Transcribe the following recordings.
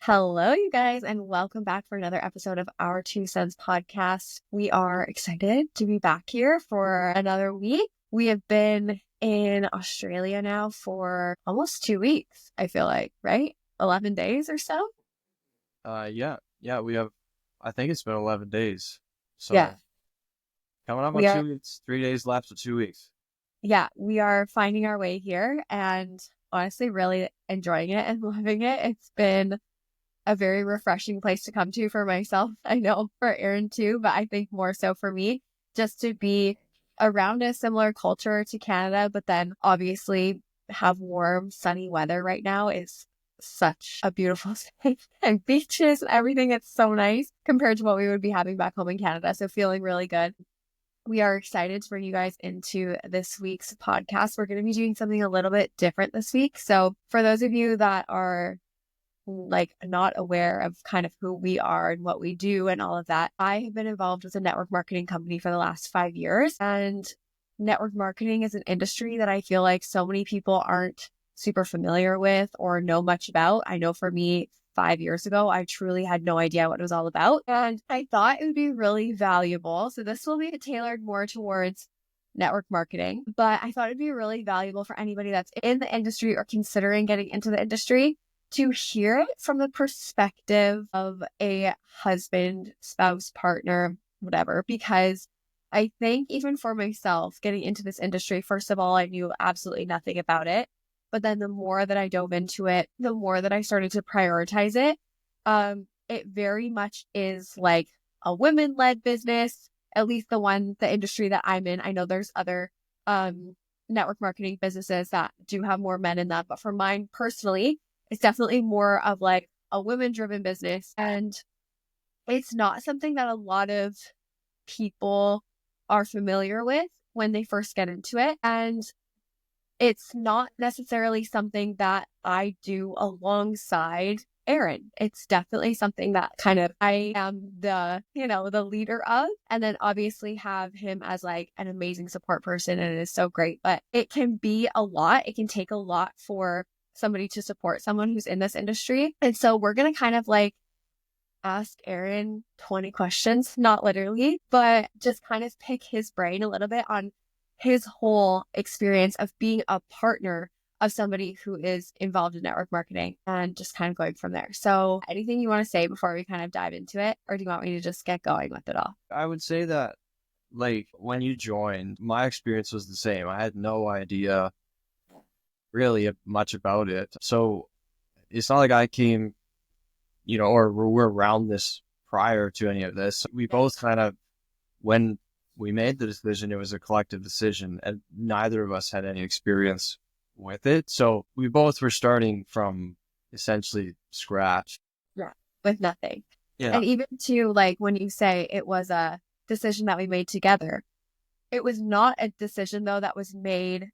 Hello, you guys, and welcome back for another episode of Our Two Cents podcast. We are excited to be back here for another week. We have been in Australia now for almost 2 weeks, I feel like, right? 11 days or so? Yeah, we have, I think it's been 11 days. Yeah, So coming up on we are, 2 weeks, 3 days left of 2 weeks. yeah, we are finding our way here and honestly really enjoying it and loving it. It's been a very refreshing place to come to for myself. I know for Aaron too, but I think more so for me, just to be around a similar culture to Canada, but then obviously have warm, sunny weather right now is such a beautiful thing. And beaches and everything. It's so nice compared to what we would be having back home in Canada. So feeling really good. We are excited to bring you guys into this week's podcast. We're going to be doing something a little bit different this week. So for those of you that are like not aware of kind of who we are and what we do and all of that. I have been involved with a network marketing company for the last 5 years, and network marketing is an industry that I feel like so many people aren't super familiar with or know much about. I know for me, 5 years ago, I truly had no idea what it was all about, and I thought it would be really valuable. So this will be tailored more towards network marketing, but I thought it'd be really valuable for anybody that's in the industry or considering getting into the industry to hear it from the perspective of a husband, spouse, partner, whatever, because I think even for myself, getting into this industry, first of all, I knew absolutely nothing about it. But then the more that I dove into it, the more that I started to prioritize it, it very much is like a women-led business, at least the industry that I'm in. I know there's other network marketing businesses that do have more men in them, but for mine personally, it's definitely more of like a women driven business. And it's not something that a lot of people are familiar with when they first get into it. And it's not necessarily something that I do alongside Aaron. It's definitely something that kind of I am the leader of, and then obviously have him as like an amazing support person, and it is so great. But it can be a lot. It can take a lot for somebody to support someone who's in this industry. And so we're going to kind of like ask Aaron 20 questions, not literally, but just kind of pick his brain a little bit on his whole experience of being a partner of somebody who is involved in network marketing and just kind of going from there. So anything you want to say before we kind of dive into it, or do you want me to just get going with it all? I would say that, like, when you joined, my experience was the same. I had no idea really much about it. So it's not like I came, or we're around this prior to any of this. We both kind of, when we made the decision, it was a collective decision, and neither of us had any experience with it. So we both were starting from essentially scratch. Yeah. With nothing. Yeah. And even to like when you say it was a decision that we made together, it was not a decision though that was made,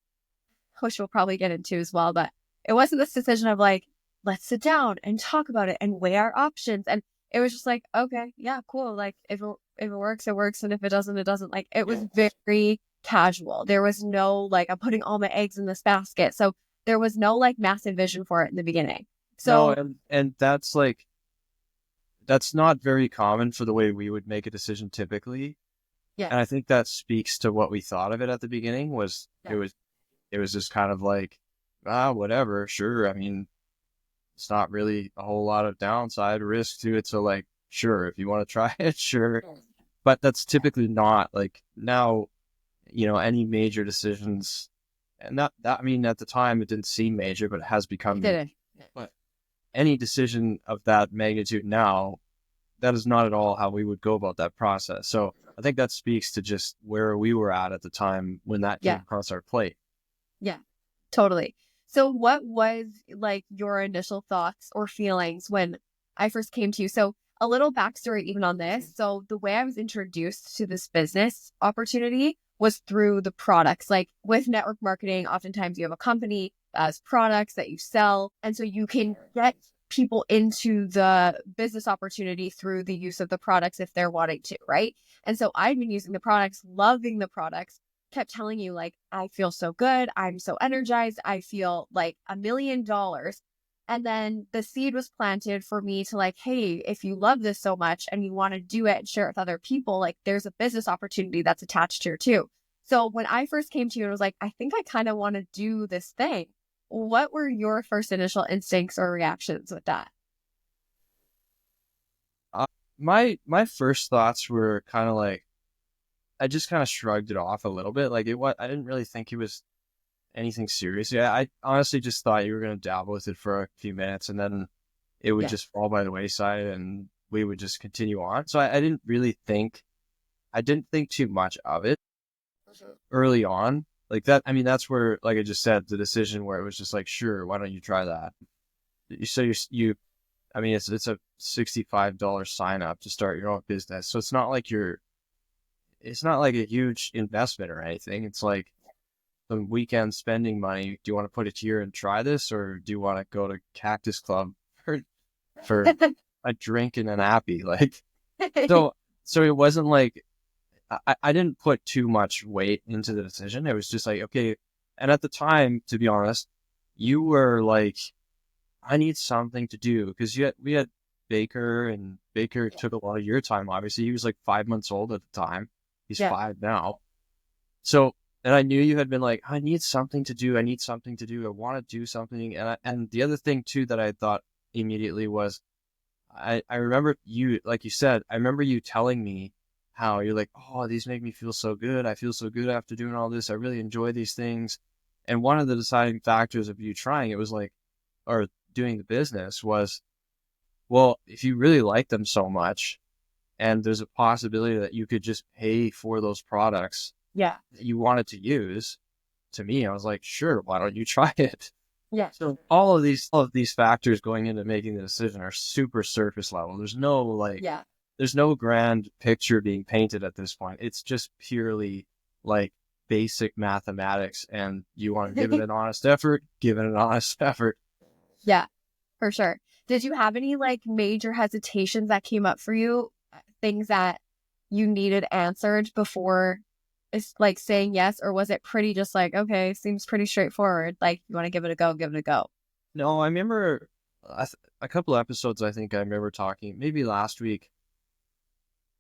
which we'll probably get into as well, but it wasn't this decision of like, let's sit down and talk about it and weigh our options. And it was just like, okay, yeah, cool. Like if it works, it works. And if it doesn't, it doesn't. Like it was very casual. There was no like, I'm putting all my eggs in this basket. So there was no like massive vision for it in the beginning. No, So and that's like, that's not very common for the way we would make a decision typically. And I yes. think that speaks to what we thought of it at the beginning was Yeah. it was just kind of like, whatever, sure. I mean, it's not really a whole lot of downside risk to it. So like, sure, if you want to try it, sure. But that's typically not like now, any major decisions, and that I mean at the time it didn't seem major, but it has It become major. didn't. But any decision of that magnitude now, that is not at all how we would go about that process. So I think that speaks to just where we were at the time when that came Yeah. across our plate. Yeah. Totally. So what was like your initial thoughts or feelings when I first came to you? So a little backstory even on this. So the way I was introduced to this business opportunity was through the products. Like with network marketing, oftentimes you have a company that has products that you sell. And so you can get people into the business opportunity through the use of the products if they're wanting to, right? And so I've been using the products, loving the products, kept telling you like I feel so good, I'm so energized, I feel like $1 million. And then the seed was planted for me to like, hey, if you love this so much and you want to do it and share it with other people, like there's a business opportunity that's attached here too. So when I first came to you and was like, I think I kind of want to do this thing. What were your first initial instincts or reactions with that? Uh, my first thoughts were kind of like I just kind of shrugged it off a little bit. Like it was, I didn't really think it was anything serious. Yeah, I honestly just thought you were gonna dabble with it for a few minutes and then it would Yeah. just fall by the wayside and we would just continue on. So I didn't really think I didn't think too much of it early on. Like that, I mean, that's where, like I just said, the decision where it was just like, sure, why don't you try that? So I mean, it's a $65 sign up to start your own business. So it's not like a huge investment or anything. It's like some weekend spending money. Do you want to put it here and try this, or do you want to go to Cactus Club for, for a drink and an appy? Like, so, so it wasn't like I didn't put too much weight into the decision. It was just like, okay. And at the time, to be honest, you were like, I need something to do because we had Baker and Baker took a lot of your time. Obviously, he was like 5 months old at the time. He's Yeah. 5 now. So, and I knew you had been like, I need something to do. I need something to do. I want to do something. And the other thing too that I thought immediately was, I remember you, like you said, I remember you telling me how you're like, oh, these make me feel so good. I feel so good after doing all this. I really enjoy these things. And one of the deciding factors of you trying it was like, or doing the business was, well, if you really like them so much and there's a possibility that you could just pay for those products Yeah. that you wanted to use, to me, I was like, sure, why don't you try it? Yeah. So all of these factors going into making the decision are super surface level. Yeah. There's no grand picture being painted at this point. It's just purely like basic mathematics and you want to give it an honest effort, give it an honest effort. Yeah, for sure. Did you have any like major hesitations that came up for you? Things that you needed answered before it's like saying yes, or was it pretty just like, okay, seems pretty straightforward. Like you want to give it a go, give it a go. No, I remember a couple episodes, I think I remember talking, maybe last week,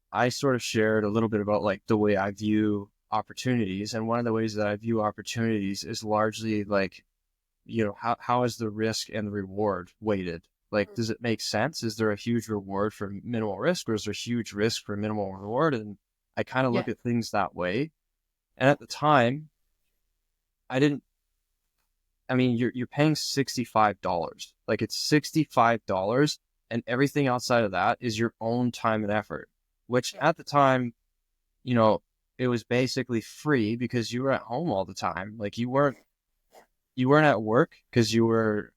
I sort of shared a little bit about like the way I view opportunities. And one of the ways that I view opportunities is largely like, how is the risk and the reward weighted? Like, does it make sense? Is there a huge reward for minimal risk or is there huge risk for minimal reward? And I kind of Yeah. look at things that way. And at the time, I didn't, I mean, you're paying $65. Like it's $65 and everything outside of that is your own time and effort, which Yeah. at the time, you know, it was basically free because you were at home all the time. Like you weren't at work because you were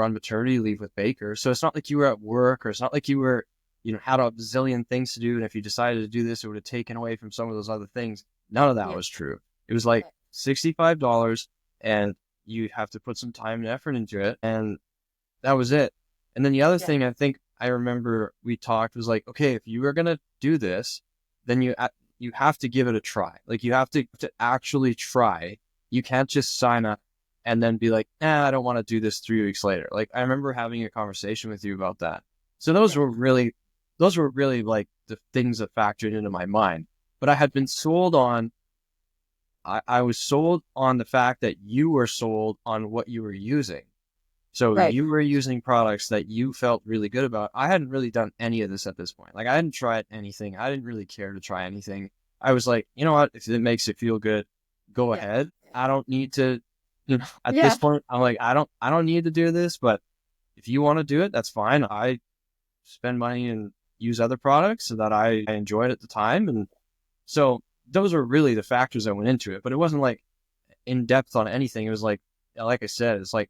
on maternity leave with Baker. So it's not like you were at work or it's not like you were, had a bazillion things to do. And if you decided to do this, it would have taken away from some of those other things. None of that Yeah. was true. It was like $65 and you have to put some time and effort into it. And that was it. And then the other Yeah. thing I think I remember we talked was like, okay, if you are going to do this, then you have to give it a try. Like you have to actually try. You can't just sign up and then be like, I don't want to do this 3 weeks later. Like I remember having a conversation with you about that. So Yeah. those were really like the things that factored into my mind. But I had been sold on, I was sold on the fact that you were sold on what you were using. So Right. you were using products that you felt really good about. I hadn't really done any of this at this point. Like I hadn't tried anything. I didn't really care to try anything. I was like, you know what? If it makes it feel good, go Yeah. ahead. I don't need to, at this Yeah. point, I'm like, I don't need to do this, but if you want to do it, that's fine. I spend money and use other products so that I enjoyed at the time. And so those were really the factors that went into it, but it wasn't like in depth on anything. It was like I said, it's like,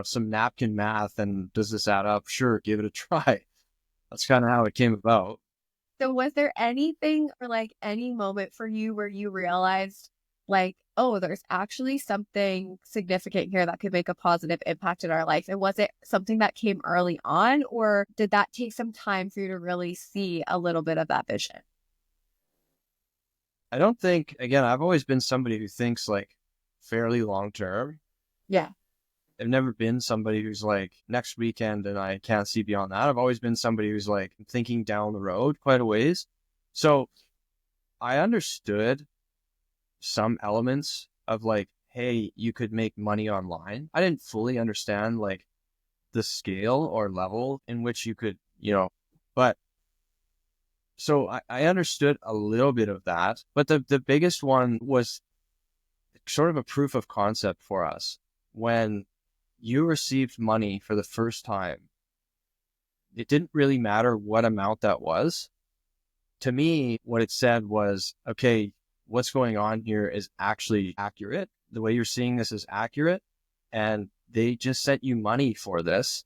some napkin math and does this add up? Sure, give it a try. That's kind of how it came about. So was there anything or like any moment for you where you realized like, oh, there's actually something significant here that could make a positive impact in our life? And was it something that came early on, or did that take some time for you to really see a little bit of that vision? I don't think, again, I've always been somebody who thinks like fairly long term. Yeah. I've never been somebody who's like next weekend and I can't see beyond that. I've always been somebody who's like thinking down the road quite a ways. So I understood some elements of like, hey, you could make money online. I didn't fully understand like the scale or level in which you could, but so I understood a little bit of that. But the biggest one was sort of a proof of concept for us. When you received money for the first time, it didn't really matter what amount that was. To me, what it said was, okay, what's going on here is actually accurate. The way you're seeing this is accurate. And they just sent you money for this.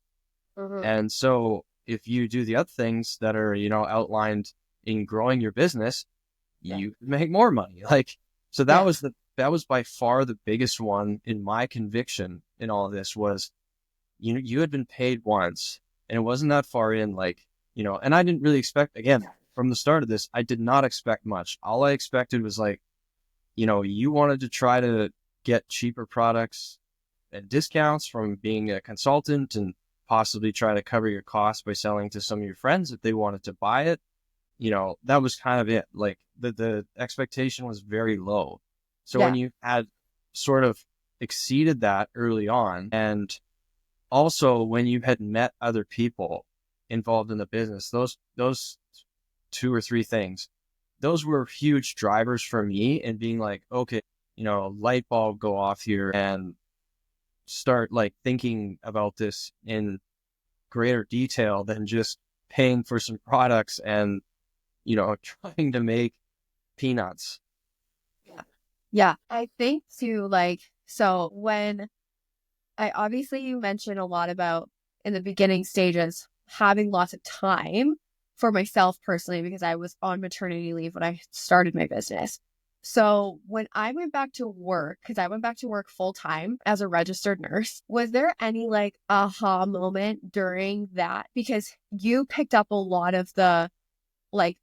Mm-hmm. And so if you do the other things that are, outlined in growing your business, you make more money. Like, so Yeah. that was by far the biggest one in my conviction in all of this was, you had been paid once and it wasn't that far in, like, and I didn't really expect, again, from the start of this, I did not expect much. All I expected was like, you wanted to try to get cheaper products and discounts from being a consultant and possibly try to cover your costs by selling to some of your friends if they wanted to buy it. That was kind of it. Like the expectation was very low. So when Yeah. you had sort of exceeded that early on, and also when you had met other people involved in the business, those two or three things, those were huge drivers for me in being like, okay, light bulb go off here and start like thinking about this in greater detail than just paying for some products and, trying to make peanuts. Yeah. Yeah. I think too, like, so when you mentioned a lot about in the beginning stages having lots of time for myself personally, because I was on maternity leave when I started my business. So when I went back to work, because I went back to work full time as a registered nurse, was there any like aha moment during that? Because you picked up a lot of the like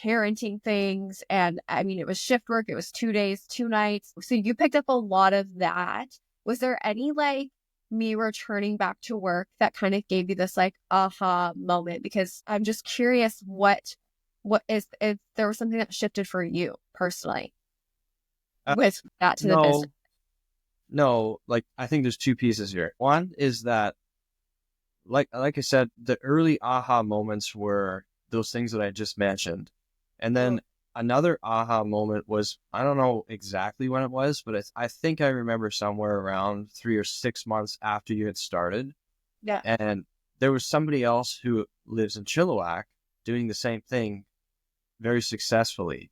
parenting things. And I mean, it was shift work, it was 2 days, 2 nights. So you picked up a lot of that. Was there any like me returning back to work that kind of gave you this like aha moment? Because I'm just curious what is if there was something that shifted for you personally Uh, with that to the business. no, no, like I think there's two pieces here. One is that, like I said, the early aha moments were those things that I just mentioned. And Mm, then another aha moment was, I don't know exactly when it was, but I think I remember somewhere around 3 or 6 months after you had started. yeah. And there was somebody else who lives in Chilliwack doing the same thing very successfully.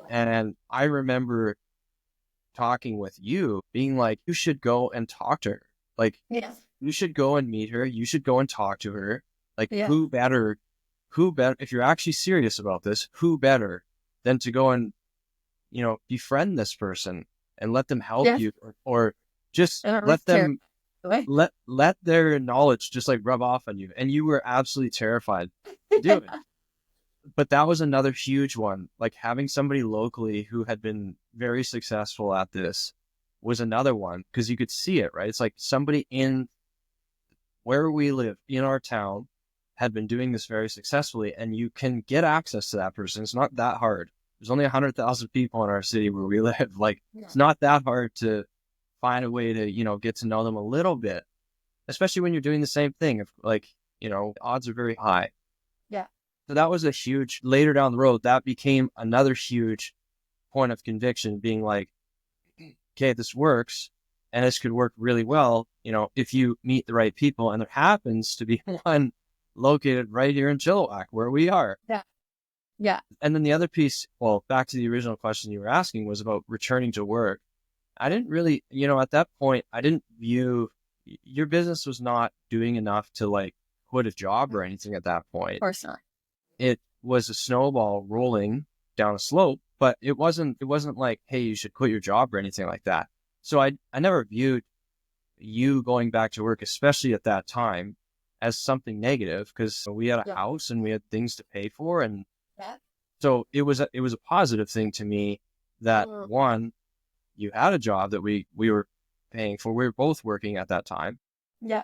And I remember talking with you, being like, you should go and talk to her. Like, Yeah. you should go and meet her. You should go and talk to her. Like, Yeah. who better, if you're actually serious about this, who better than to go and, befriend this person and let them help Yes. you, or just And it was let them, terrible. let their knowledge just like rub off on you. And you were absolutely terrified to do it. But that was another huge one. Like having somebody locally who had been very successful at this was another one, because you could see it, right? It's like somebody in where we live in our town had been doing this very successfully, and you can get access to that person. It's not that hard. There's only 100,000 people in our city where we live. Like, Yeah. it's not that hard to find a way to, get to know them a little bit, especially when you're doing the same thing. If like, odds are very high. Yeah. So that was a huge, later down the road, that became another huge point of conviction, being like, okay, this works and this could work really well, if you meet the right people. And there happens to be one located right here in Chilliwack where we are. Yeah. Yeah. And then the other piece, well, back to the original question you were asking, was about returning to work. I didn't really, at that point, I didn't view your business was not doing enough to like quit a job or anything at that Of point. course not. It was a snowball rolling down a slope, but it wasn't like, hey, you should quit your job or anything like that. So I never viewed you going back to work, especially at that time, as something negative, because we had a Yeah. house and we had things to pay for. And Yeah. so it was a positive thing to me that, Mm, one, you had a job that we were paying for. We were both working at that time. Yeah.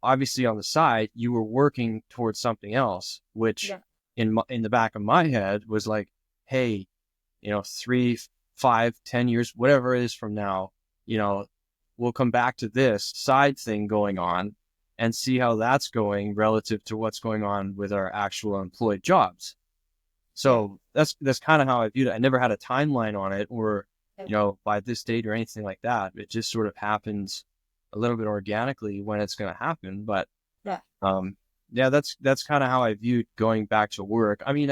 Obviously, on the side, you were working towards something else, which Yeah. in the back of my head was like, hey, 3, 5, 10 years, whatever it is from now, you know, we'll come back to this side thing going on and see how that's going relative to what's going on with our actual employed jobs. Yeah. So that's kind of how I viewed it. I never had a timeline on it or, Yeah. by this date or anything like that. It just sort of happens a little bit organically when it's going to happen. But Yeah. um, yeah, that's kind of how I viewed going back to work. I mean,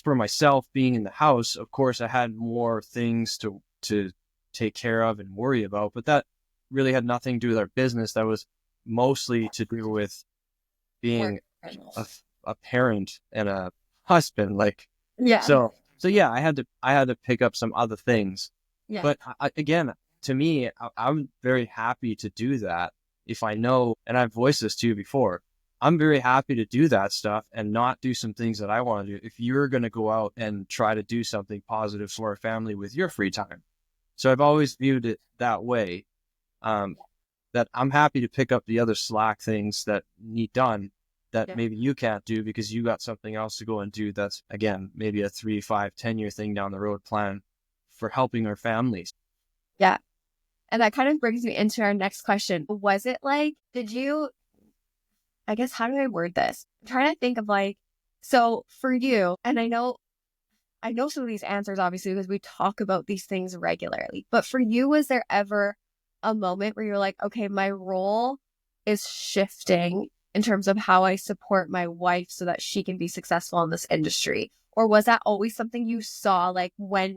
for myself being in the house, of course, I had more things to take care of and worry about, but that really had nothing to do with our business. That was mostly to do with Work. being a parent and a husband. Like, Yeah. so yeah, I had to pick up some other things. Yeah. But again, to me, I'm very happy to do that if I know, and I've voiced this to you before. I'm very happy to do that stuff and not do some things that I want to do. If you're going to go out and try to do something positive for our family with your free time. So I've always viewed it that way. Um, that I'm happy to pick up the other slack things that need done that Yeah. maybe you can't do because you got something else to go and do. That's again, maybe a 3, 5, 10 year thing down the road plan for helping our families. Yeah. And that kind of brings me into our next question. Was it like, I guess, how do I word this? I'm trying to think of like, so for you, and I know some of these answers obviously because we talk about these things regularly, but for you, was there ever a moment where you're like, okay, my role is shifting in terms of how I support my wife so that she can be successful in this industry? Or was that always something you saw like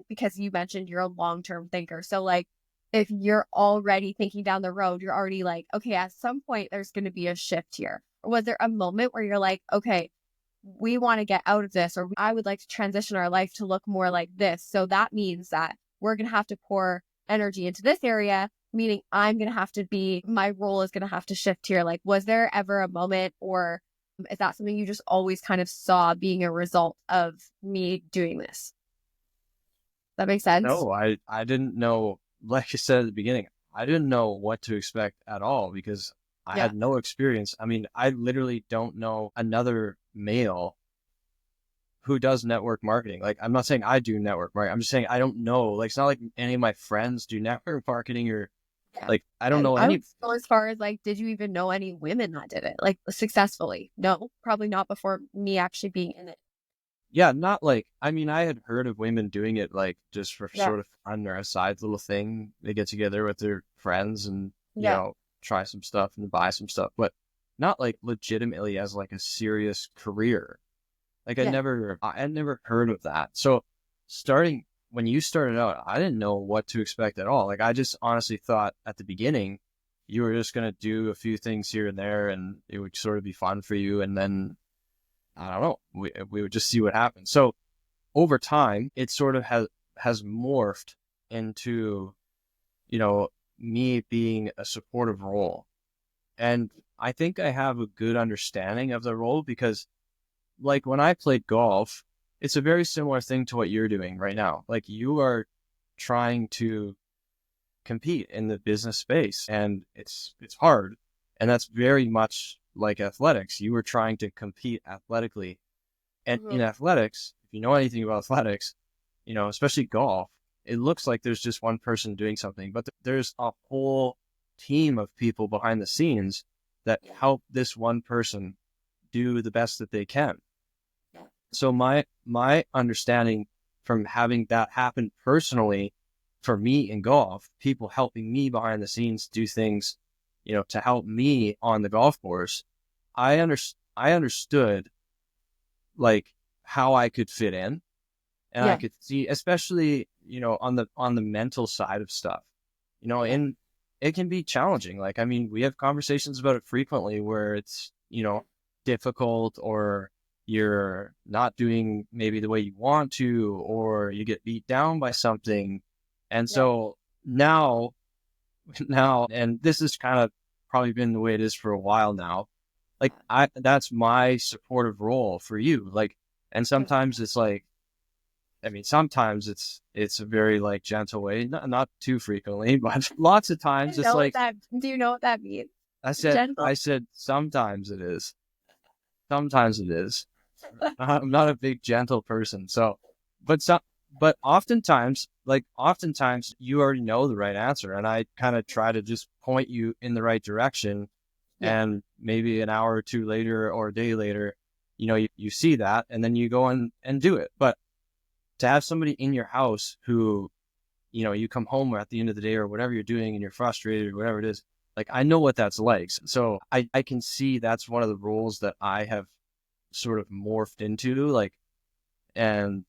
because you mentioned you're a long-term thinker. So like, if you're already thinking down the road, you're already like, okay, at some point there's going to be a shift here. Or was there a moment where you're like, okay, we want to get out of this, or I would like to transition our life to look more like this. So that means that we're going to have to pour energy into this area, meaning my role is going to have to shift here. Like, was there ever a moment, or is that something you just always kind of saw being a result of me doing this? That makes sense? No, I didn't know, like I said at the beginning, I didn't know what to expect at all because I Yeah. had no experience. I mean, I literally don't know another male who does network marketing. Like, I'm not saying I do network marketing. I'm just saying I don't know. Like, it's not like any of my friends do network marketing or Yeah. like, I don't And know I would any. go as far as like, did you even know any women that did it like successfully? No, probably not before me actually being in it. Yeah, not like, I mean, I had heard of women doing it like just for Yeah. sort of fun or a side little thing. They get together with their friends and, Yeah. try some stuff and buy some stuff, but not like legitimately as like a serious career. Like Yeah. I had never heard of that. So starting when you started out, I didn't know what to expect at all. Like I just honestly thought at the beginning you were just gonna do a few things here and there and it would sort of be fun for you and then I don't know, we would just see what happens. So over time it sort of has morphed into, you know, me being a supportive role. And I think I have a good understanding of the role because like when I played golf, it's a very similar thing to what you're doing right now. Like you are trying to compete in the business space and it's hard. And that's very much like athletics. You were trying to compete athletically. And in Mhm. athletics, if you know anything about athletics, especially golf, it looks like there's just one person doing something, but there's a whole team of people behind the scenes that Yeah. help this one person do the best that they can. Yeah. So my understanding from having that happen personally for me in golf, people helping me behind the scenes do things, to help me on the golf course, I understood like how I could fit in and I Yeah. could see, especially, on the mental side of stuff, Yeah. and it can be challenging. Like, I mean, we have conversations about it frequently where it's, difficult or you're not doing maybe the way you want to, or you get beat down by something. And Yeah. so now, and this has kind of probably been the way it is for a while now. Like that's my supportive role for you. Like, and Yeah. sometimes it's like, I mean, sometimes it's a very like gentle way, not too frequently, but lots of I times it's know what like that, do you know what that means? I said. Gentle. I said sometimes it is. Sometimes it is. I'm not a big gentle person, so but some but oftentimes you already know the right answer, and I kind of try to just point you in the right direction, Yeah. and maybe an hour or two later or a day later, you see that, and then you go and do it. But to have somebody in your house who, you come home at the end of the day or whatever you're doing and you're frustrated or whatever it is, like I know what that's like. So I can see that's one of the roles that I have sort of morphed into, like, and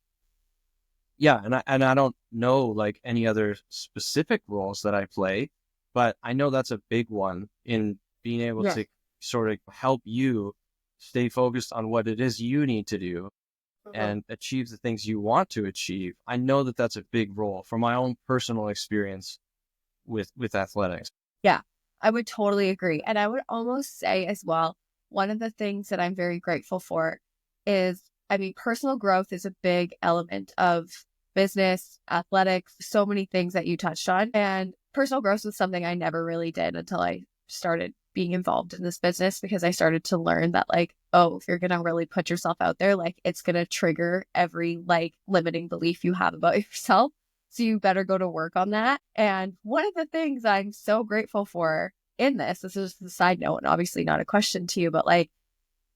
yeah, and I don't know like any other specific roles that I play, but I know that's a big one in being able Yeah. to sort of help you stay focused on what it is you need to do Mhm. and achieve the things you want to achieve. I know that that's a big role from my own personal experience with athletics. Yeah, I would totally agree. And I would almost say as well, one of the things that I'm very grateful for is, I mean, personal growth is a big element of business, athletics, so many things that you touched on. And personal growth was something I never really did until I started being involved in this business because I started to learn that, like, oh, if you're going to really put yourself out there, like, it's going to trigger every like limiting belief you have about yourself. So you better go to work on that. And one of the things I'm so grateful for in this is just a side note, and obviously not a question to you, but like,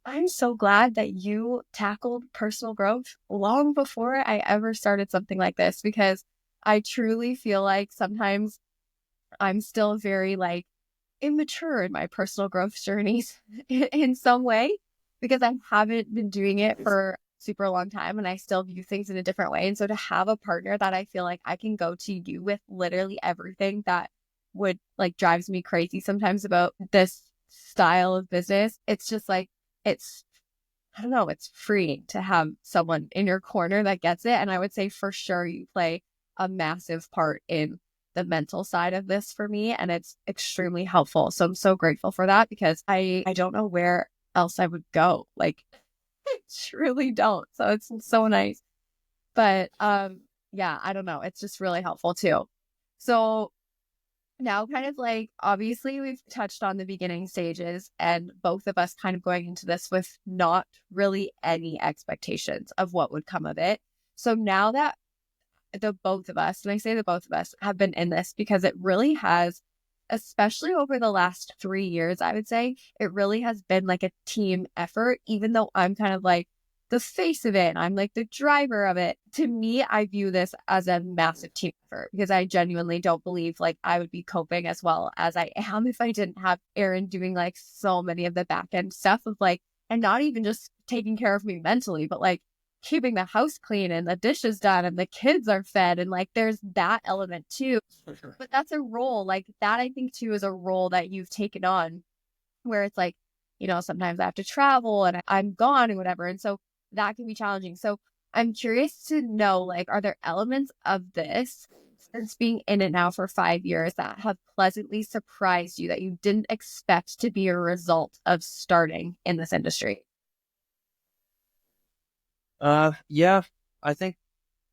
I'm so glad that you tackled personal growth long before I ever started something like this, because I truly feel like sometimes I'm still very like immature in my personal growth journeys in some way because I haven't been doing it for super long time and I still view things in a different way. And so to have a partner that I feel like I can go to you with literally everything that would like drives me crazy sometimes about this style of business, it's just like, it's, I don't know, it's freeing to have someone in your corner that gets it. And I would say for sure you play a massive part in the mental side of this for me. And it's extremely helpful. So I'm so grateful for that because I don't know where else I would go. Like I truly don't. So it's so nice. But yeah, I don't know. It's just really helpful too. So now kind of like obviously we've touched on the beginning stages and both of us kind of going into this with not really any expectations of what would come of it. So now that the both of us, and I say the both of us have been in this because it really has, especially over the last 3 years, I would say it really has been like a team effort, even though I'm kind of like the face of it and I'm like the driver of it. To me, I view this as a massive team effort because I genuinely don't believe like I would be coping as well as I am if I didn't have Aaron doing like so many of the back end stuff of like, and not even just taking care of me mentally, but like keeping the house clean and the dishes done and the kids are fed. And like, there's that element too. But that's a role like that. I think too is a role that you've taken on where it's like, sometimes I have to travel and I'm gone and whatever. And so that can be challenging. So I'm curious to know, like, are there elements of this since being in it now for 5 years that have pleasantly surprised you that you didn't expect to be a result of starting in this industry? Yeah, I think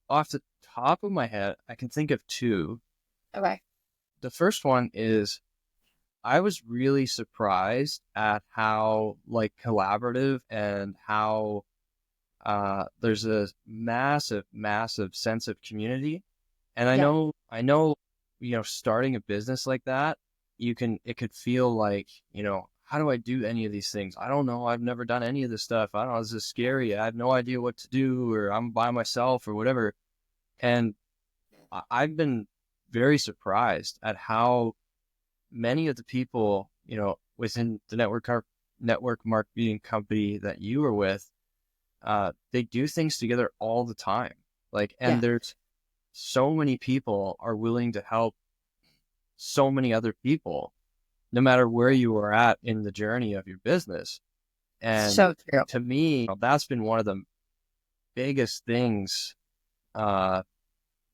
off the top of my head, I can think of two. Okay. The first one is I was really surprised at how like collaborative and how there's a massive sense of community. And Yeah. starting a business like that, it could feel like, how do I do any of these things? I don't know. I've never done any of this stuff. I don't know. This is scary. I have no idea what to do, or I'm by myself or whatever. And I've been very surprised at how many of the people, within the network marketing company that you were with, they do things together all the time. Like, and Yeah. there's so many people are willing to help so many other people, no matter where you are at in the journey of your business. And So true. to me, that's been one of the biggest things.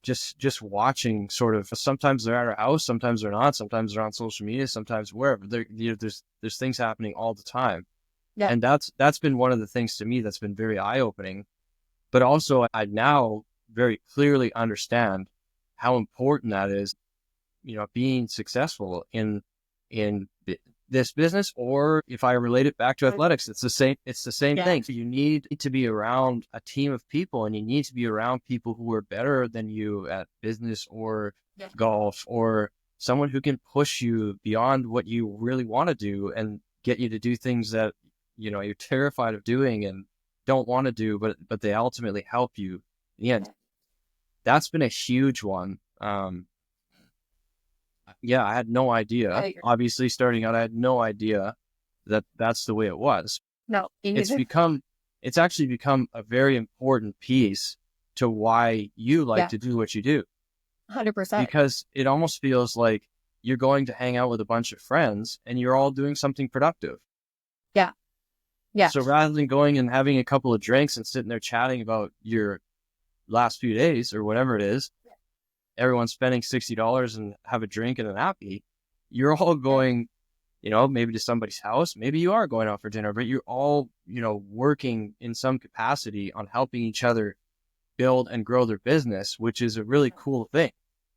Just watching sort of, sometimes they're at our house, sometimes they're not, sometimes they're on social media, sometimes wherever. There's things happening all the time. Yeah. And that's been one of the things to me that's been very eye-opening. But also I now very clearly understand how important that is, being successful in this business. Or if I relate it back to athletics, it's the same thing. So you need to be around a team of people, and you need to be around people who are better than you at business or golf, or someone who can push you beyond what you really want to do and get you to do things that, you're terrified of doing and don't want to do, but they ultimately help you. Yeah, that's been a huge one. Yeah, I had no idea. Obviously, starting out, I had no idea that that's the way it was. No, It's actually become a very important piece to why you like to do what you do, 100%. because it almost feels like you're going to hang out with a bunch of friends and you're all doing something productive. Yeah. Yeah. So rather than going and having a couple of drinks and sitting there chatting about your last few days or whatever it is, everyone's spending $60 and have a drink and a nappy. You're all going, maybe to somebody's house. Maybe you are going out for dinner, but you're all, working in some capacity on helping each other build and grow their business, which is a really cool thing,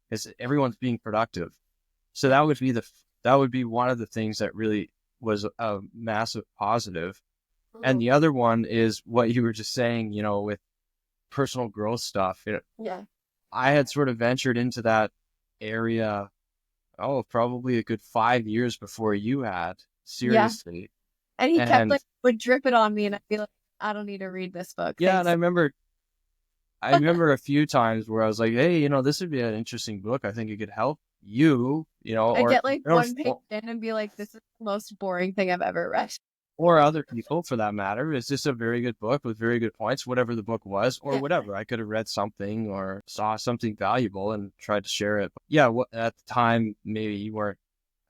because everyone's being productive. So that would be one of the things that really was a massive positive. And the other one is what you were just saying, with personal growth stuff. I had sort of ventured into that area, probably a good 5 years before you had, seriously. And he kept would drip it on me, and I'd be like, I don't need to read this book. Yeah, thanks. And I remember a few times where I was like, hey, this would be an interesting book. I think it could help you, I'd get one page in and be like, this is the most boring thing I've ever read. Or other people, for that matter. It's just a very good book with very good points, whatever the book was, or whatever. I could have read something or saw something valuable and tried to share it. But yeah, at the time, maybe you weren't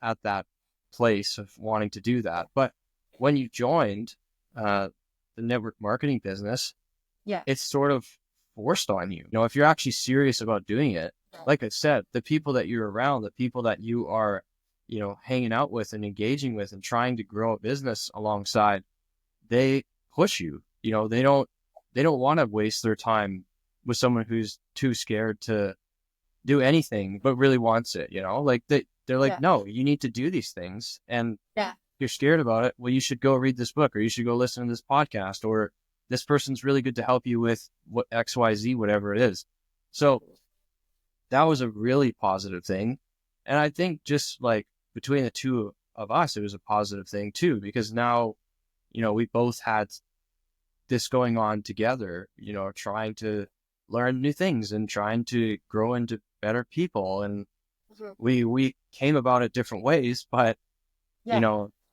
at that place of wanting to do that. But when you joined the network marketing business, it's sort of forced on you. If you're actually serious about doing it, like I said, the people that you're around, the people that you are hanging out with and engaging with and trying to grow a business alongside, they push you. They don't want to waste their time with someone who's too scared to do anything but really wants it. Like they're like, no, you need to do these things, and you're scared about it. Well, you should go read this book, or you should go listen to this podcast, or this person's really good to help you with what XYZ, whatever it is. So that was a really positive thing. And I think just like between the two of us, it was a positive thing too, because now, we both had this going on together, trying to learn new things and trying to grow into better people. And we came about it different ways, but,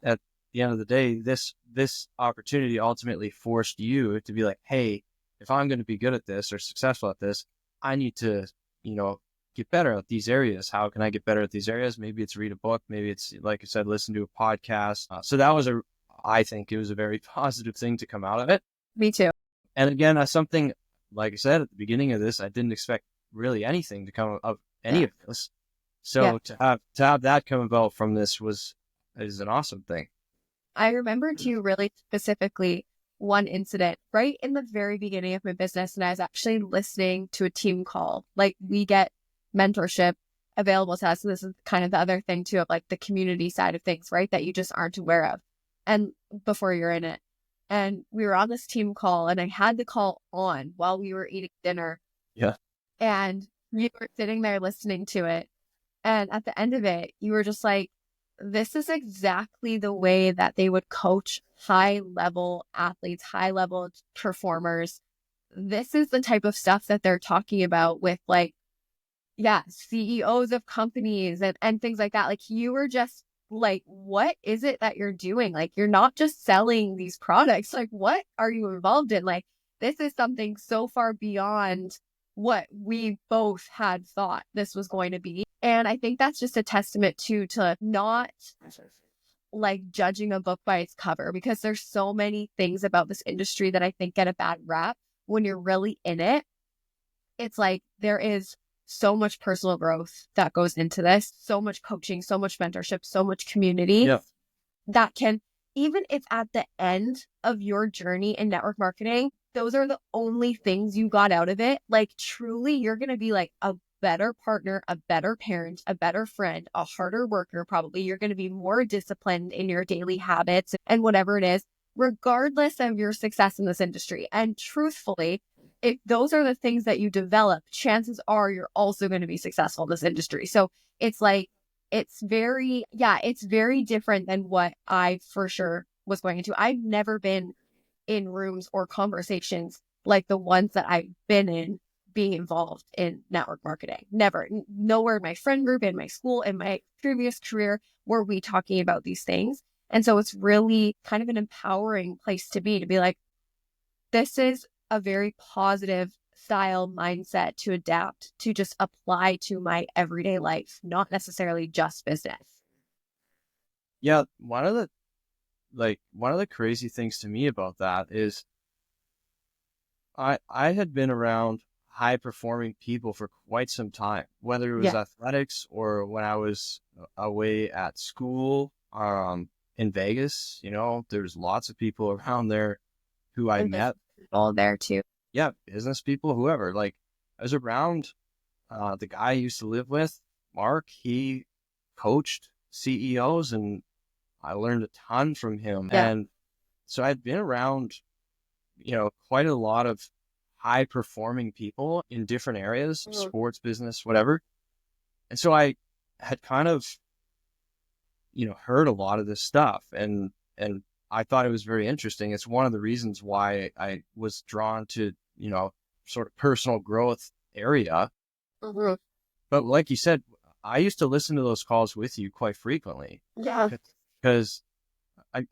at the end of the day, this opportunity ultimately forced you to be like, hey, if I'm going to be good at this or successful at this, I need to, get better at these areas. How can I get better at these areas? Maybe it's read a book. Maybe it's, like I said, listen to a podcast. So that was I think it was a very positive thing to come out of it. Me too. And again, something, like I said, at the beginning of this, I didn't expect really anything to come of any of this. So to have that come about from this is an awesome thing. I remember too, really specifically, one incident right in the very beginning of my business. And I was actually listening to a team call. Like, we get mentorship available to us. So this is kind of the other thing too, of like the community side of things, right? That you just aren't aware of. And before you're in it, and we were on this team call, and I had the call on while we were eating dinner. Yeah. And you were sitting there listening to it. And at the end of it, you were just like, this is exactly the way that they would coach high level athletes, high level performers. This is the type of stuff that they're talking about with CEOs of companies and things like that. Like, you were just like, what is it that you're doing? Like, you're not just selling these products. Like, what are you involved in? Like, this is something so far beyond what we both had thought this was going to be. And I think that's just a testament to not like judging a book by its cover, because there's so many things about this industry that I think get a bad rap. When you're really in it, it's like there is so much personal growth that goes into this, so much coaching, so much mentorship, so much community that can, even if at the end of your journey in network marketing, those are the only things you got out of it, like truly, you're going to be like a better partner, a better parent, a better friend, a harder worker. Probably you're going to be more disciplined in your daily habits and whatever it is, regardless of your success in this industry. And truthfully, if those are the things that you develop, chances are you're also going to be successful in this industry. So it's like, it's very different than what I for sure was going into. I've never been in rooms or conversations like the ones that I've been in being involved in network marketing. Never, nowhere in my friend group, in my school, in my previous career were we talking about these things. And so it's really kind of an empowering place to be like, this is a very positive style mindset to adapt, to just apply to my everyday life, not necessarily just business. Yeah, one of the crazy things to me about that is I had been around high performing people for quite some time, whether it was Yeah. athletics or when I was away at school, in Vegas. There's lots of people around there who I And business met. people there too. Yeah, business people, whoever. Like, I was around the guy I used to live with, Mark. He coached CEOs, and I learned a ton from him. Yeah. And so I'd been around, quite a lot of high performing people in different areas, Mhm. sports, business, whatever. And so I had kind of, heard a lot of this stuff, and I thought it was very interesting. It's one of the reasons why I was drawn to, sort of personal growth area. Mhm. But like you said, I used to listen to those calls with you quite frequently Yeah. because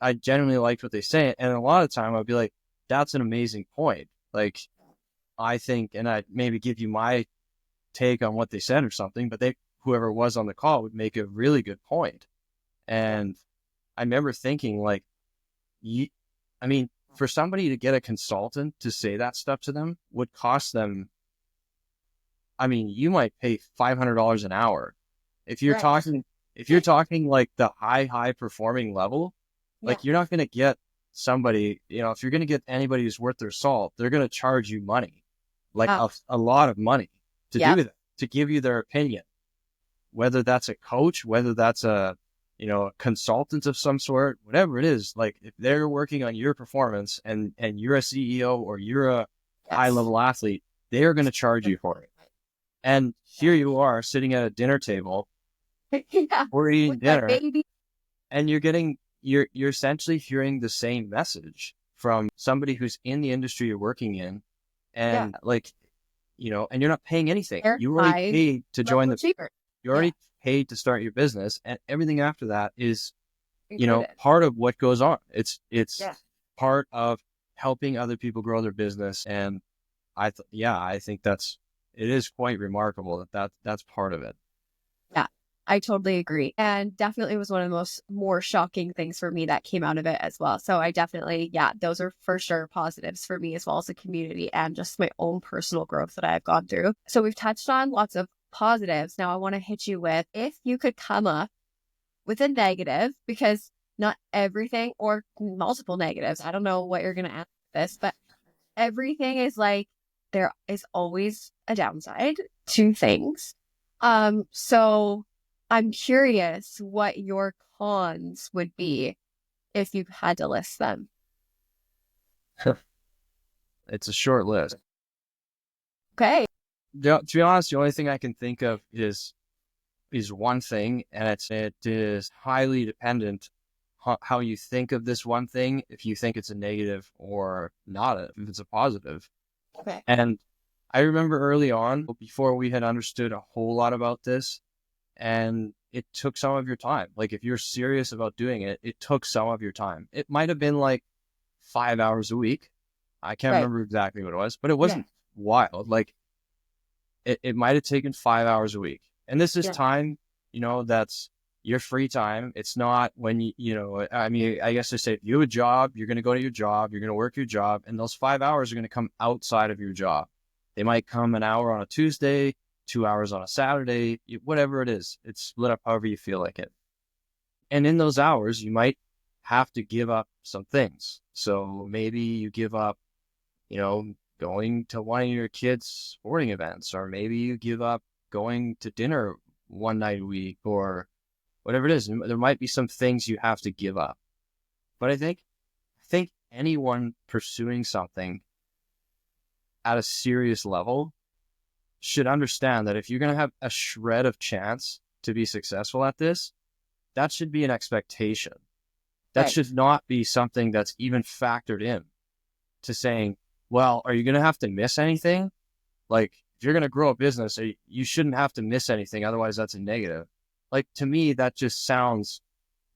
I genuinely liked what they say. And a lot of the time I'd be like, that's an amazing point. Like, I think, and I'd maybe give you my take on what they said or something, but whoever was on the call would make a really good point. And I remember thinking, like, I mean, for somebody to get a consultant to say that stuff to them would cost them, I mean, you might pay $500 an hour. If you're Right. talking, if you're talking like the high performing level, Yeah. like, you're not going to get somebody, if you're going to get anybody who's worth their salt, they're going to charge you money, like Yeah. a lot of money to do Yep. that, to give you their opinion, whether that's a coach, whether that's a consultant of some sort, whatever it is. Like, if they're working on your performance and you're a CEO or you're a high Yes. level athlete, they are going to charge you for it. And here you are sitting at a dinner table Yeah. or eating With my dinner, baby. and you're essentially hearing the same message from somebody who's in the industry you're working in. Yeah. And, like, and you're not paying anything. They're You already high paid to join level cheaper. you Yeah. already paid to start your business, and everything after that is, Included. part of what goes on. It's Yeah. part of helping other people grow their business. And I think it is quite remarkable that's part of it. Yeah. I totally agree. And definitely was one of the more shocking things for me that came out of it as well. So I definitely, yeah, those are for sure positives for me as well as the community and just my own personal growth that I've gone through. So we've touched on lots of positives. Now I want to hit you with, if you could come up with a negative, because not everything, or multiple negatives, I don't know what you're going to ask this, but everything is like, there is always a downside to things. So I'm curious what your cons would be if you had to list them. It's a short list. Okay. To be honest, the only thing I can think of is one thing, and it is highly dependent how you think of this one thing, if you think it's a negative or not, if it's a positive. Okay. And I remember early on, before we had understood a whole lot about this, and it took some of your time. Like, if you're serious about doing it, it took some of your time. It might have been like 5 hours a week. I can't Right. remember exactly what it was, but it Yeah. wasn't wild. Like, it might have taken 5 hours a week. And this is Yeah. time, that's your free time. It's not when I mean, I guess I say, if you have a job, you're going to go to your job, you're going to work your job, and those 5 hours are going to come outside of your job. They might come an hour on a Tuesday, 2 hours on a Saturday, whatever it is. It's split up however you feel like it. And in those hours, you might have to give up some things. So maybe you give up going to one of your kids' sporting events, or maybe you give up going to dinner one night a week, or whatever it is. There might be some things you have to give up. But I think anyone pursuing something at a serious level should understand that if you're going to have a shred of chance to be successful at this, that should be an expectation. That Right. should not be something that's even factored in to saying, well, are you going to have to miss anything? Like, if you're going to grow a business, you shouldn't have to miss anything. Otherwise, that's a negative. Like, to me, that just sounds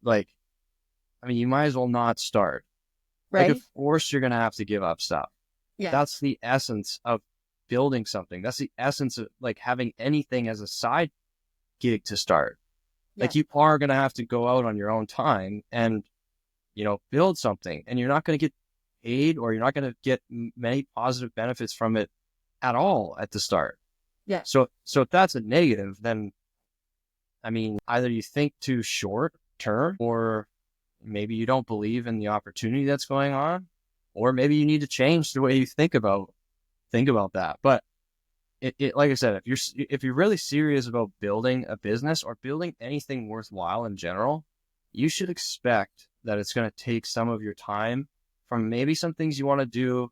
like, you might as well not start. Like, of Right. course, you're going to have to give up stuff. Yeah. That's the essence of building something. That's the essence of like having anything as a side gig to start. Yeah. Like, you are going to have to go out on your own time and, build something, and you're not going to get paid, or you're not going to get many positive benefits from it at all at the start. Yeah. So if that's a negative, then, either you think too short term, or maybe you don't believe in the opportunity that's going on, or maybe you need to change the way you think about that. But it like I said, if you're really serious about building a business or building anything worthwhile in general, you should expect that it's going to take some of your time from maybe some things you want to do,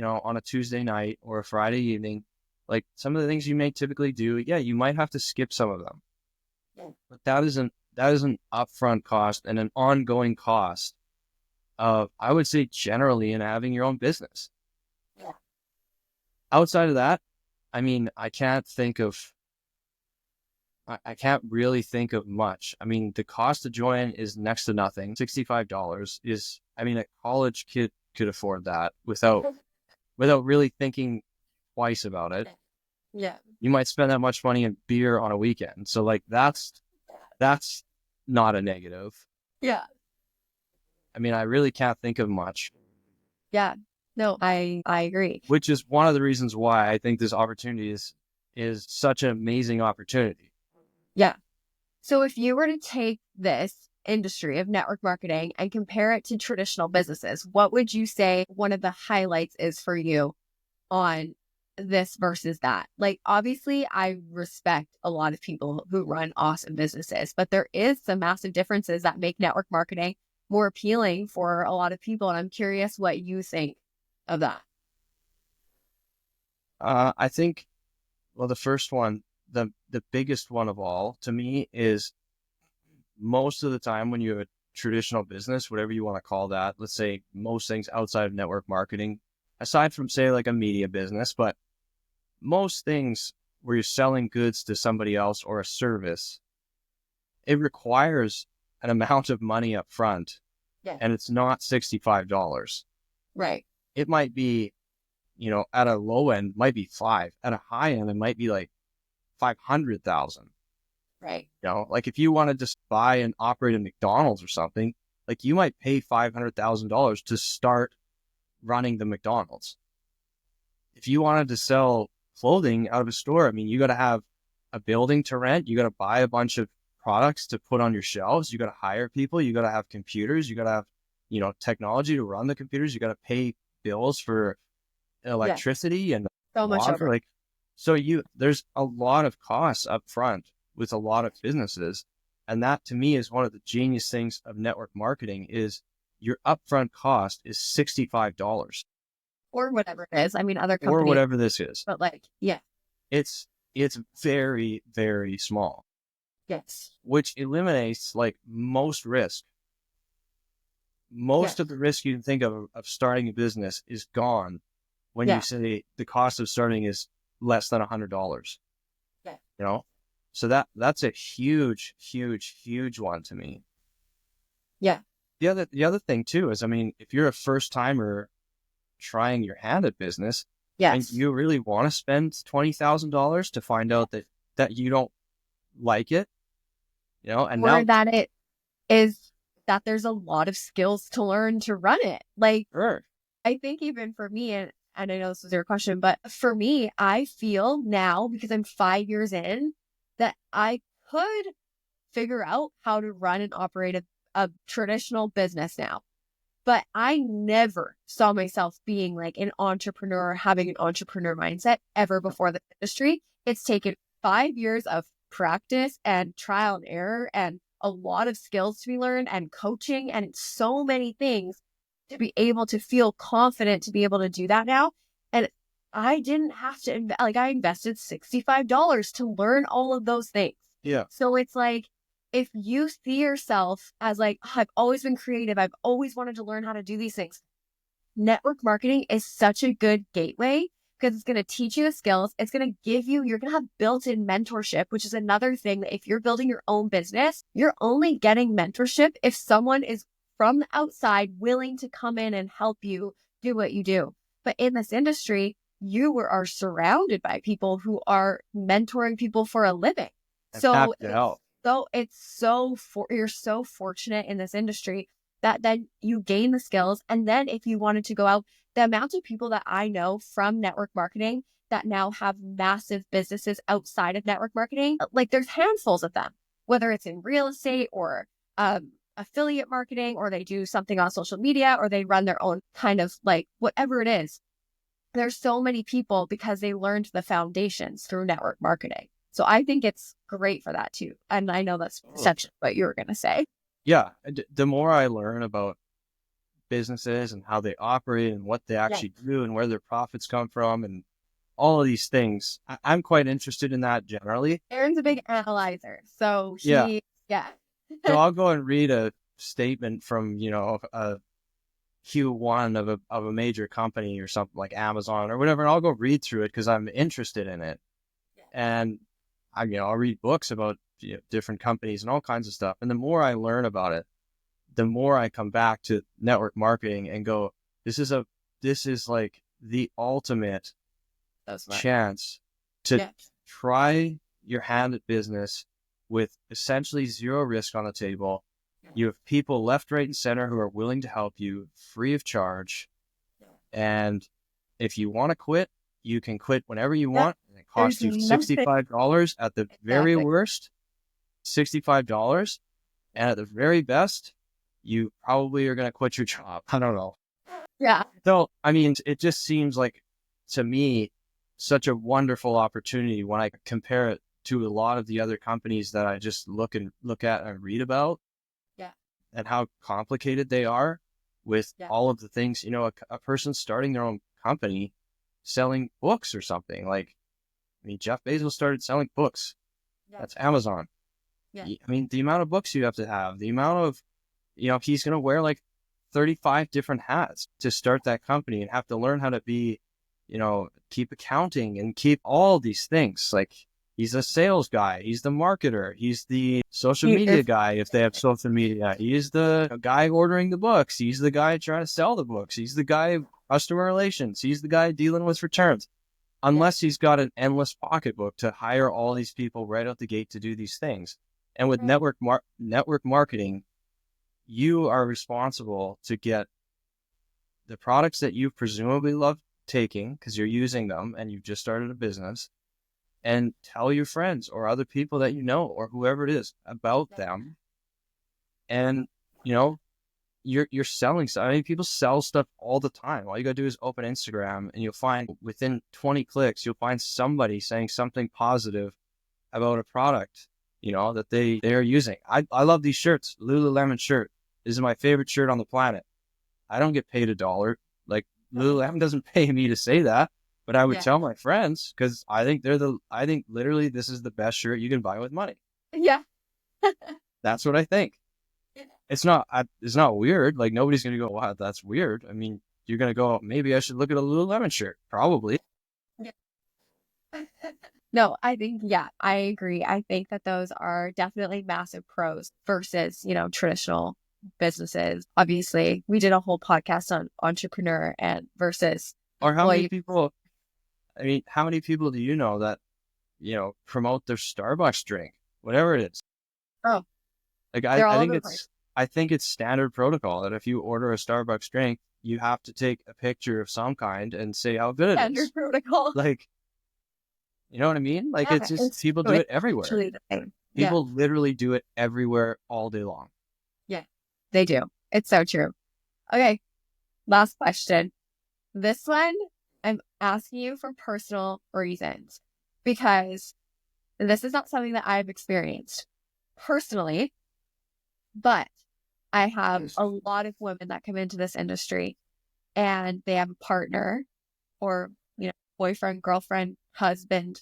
on a Tuesday night or a Friday evening. Like, some of the things you may typically do, yeah, you might have to skip some of them, Yeah. but that is an upfront cost and an ongoing cost of, I would say, generally, in having your own business. Yeah. Outside of that, I can't think of, I can't really think of much. The cost to join is next to nothing. $65 is, a college kid could afford that without really thinking twice about it. Yeah. You might spend that much money in beer on a weekend. So, like, that's not a negative. Yeah. I really can't think of much, Yeah. No, I agree. which is one of the reasons why I think this opportunity is such an amazing opportunity. Yeah. So if you were to take this industry of network marketing and compare it to traditional businesses, what would you say one of the highlights is for you on this versus that? Like, obviously, I respect a lot of people who run awesome businesses, but there is some massive differences that make network marketing more appealing for a lot of people. And I'm curious what you think of that. I think, well, the first one, the biggest one of all to me, is most of the time when you have a traditional business, whatever you want to call that, let's say most things outside of network marketing, aside from, say, like a media business, but most things where you're selling goods to somebody else or a service, it requires an amount of money up front, Yeah. and it's not $65. Right. It might be, at a low end, might be five. At a high end, it might be like 500,000. Right. Like, if you want to just buy and operate a McDonald's or something, like, you might pay $500,000 to start running the McDonald's. If you wanted to sell clothing out of a store, you got to have a building to rent. You got to buy a bunch of products to put on your shelves. You got to hire people. You got to have computers. You got to have, technology to run the computers. You got to pay bills for Yeah. electricity and So much water. over. So there's a lot of costs up front with a lot of businesses. And that, to me, is one of the genius things of network marketing is your upfront cost is $65 Or whatever it is. I mean, other or companies, whatever this is. but like, yeah. It's very, very small, Yes. which eliminates like most risk. Most Yes. of the risk you can think of starting a business is gone when you Yeah. say the cost of starting is less than $100. Yeah. So that's a huge, huge, huge one to me. Yeah. The other thing too is, if you're a first timer trying your hand at business, and Yes. you really want to spend $20,000 to find out that you don't like it, and Or now, that it is that there's a lot of skills to learn to run it. Like, sure, I think even for me, and I know this was your question, but for me, I feel now because I'm 5 years in that I could figure out how to run and operate a traditional business now. But I never saw myself being like an entrepreneur, having an entrepreneur mindset ever before the industry. It's taken 5 years of practice and trial and error and a lot of skills to be learned and coaching and so many things to be able to feel confident to be able to do that now. And I didn't have to invest, like I invested $65 to learn all of those things. Yeah. So it's like, if you see yourself as like, "Oh, I've always been creative, I've always wanted to learn how to do these things," network marketing is such a good gateway because it's going to teach you the skills. It's going to give you, you're going to have built-in mentorship, which is another thing that if you're building your own business, you're only getting mentorship if someone is from the outside willing to come in and help you do what you do. But in this industry, you are surrounded by people who are mentoring people for a living. I'm So happy to help. you're so fortunate in this industry that then you gain the skills. And then if you wanted to go out, the amount of people that I know from network marketing that now have massive businesses outside of network marketing, like there's handfuls of them, whether it's in real estate or affiliate marketing, or they do something on social media, or they run their own kind of like whatever it is. There's so many people because they learned the foundations through network marketing. So I think it's great for that too. And I know that's essentially what you were going to say. Yeah. The more I learn about businesses and how they operate and what they actually do and where their profits come from and all of these things, I'm quite interested in that generally. Aaron's a big analyzer. So Yeah. yeah. So I'll go and read a statement from, a Q1 of a major company or something like Amazon or whatever, and I'll go read through it because I'm interested in it. And I'll read books about different companies and all kinds of stuff. And the more I learn about it, the more I come back to network marketing and go, this is like the ultimate chance to try your hand at business with essentially zero risk on the table. You have people left, right, and center who are willing to help you free of charge. And if you want to quit, you can quit whenever you want. And it costs you $65 at the very worst, $65. And at the very best, you probably are going to quit your job. I don't know. Yeah. So, it just seems like, to me, such a wonderful opportunity when I compare it to a lot of the other companies that I just look at and read about. Yeah. And how complicated they are with all of the things, a person starting their own company selling books or something. Like, Jeff Bezos started selling books. Yeah. That's Amazon. Yeah. The amount of books you have to have, the amount of, he's going to wear like 35 different hats to start that company and have to learn how to be, keep accounting and keep all these things. Like, he's a sales guy. He's the marketer. He's the social media guy if they have social media. He's the guy ordering the books. He's the guy trying to sell the books. He's the guy customer relations. He's the guy dealing with returns. Unless he's got an endless pocketbook to hire all these people right out the gate to do these things. And with network marketing, you are responsible to get the products that you presumably love taking because you're using them and you've just started a business, and tell your friends or other people that you know or whoever it is about them. And, you're selling stuff. People sell stuff all the time. All you got to do is open Instagram and you'll find within 20 clicks, you'll find somebody saying something positive about a product, that they are using. I love these shirts. Lululemon shirt. This is my favorite shirt on the planet. I don't get paid $1. Like, Lululemon doesn't pay me to say that. But I would tell my friends because I think literally this is the best shirt you can buy with money. Yeah. That's what I think. It's not weird. Like, nobody's going to go, wow, that's weird. You're going to go, maybe I should look at a Lululemon shirt. Probably. Yeah. No, I think, I agree. I think that those are definitely massive pros versus, traditional businesses. Obviously, we did a whole podcast on entrepreneur and versus. Or how many people do you know that, promote their Starbucks drink, whatever it is? Oh, like I think it's standard protocol that if you order a Starbucks drink, you have to take a picture of some kind and say how good it is. Standard protocol. Like, you know what I mean? Like, it's just, people do it everywhere. People literally do it everywhere all day long. Yeah, they do. It's so true. Okay, last question. This one, I'm asking you for personal reasons because this is not something that I've experienced personally, but I have a lot of women that come into this industry and they have a partner or, boyfriend, girlfriend, husband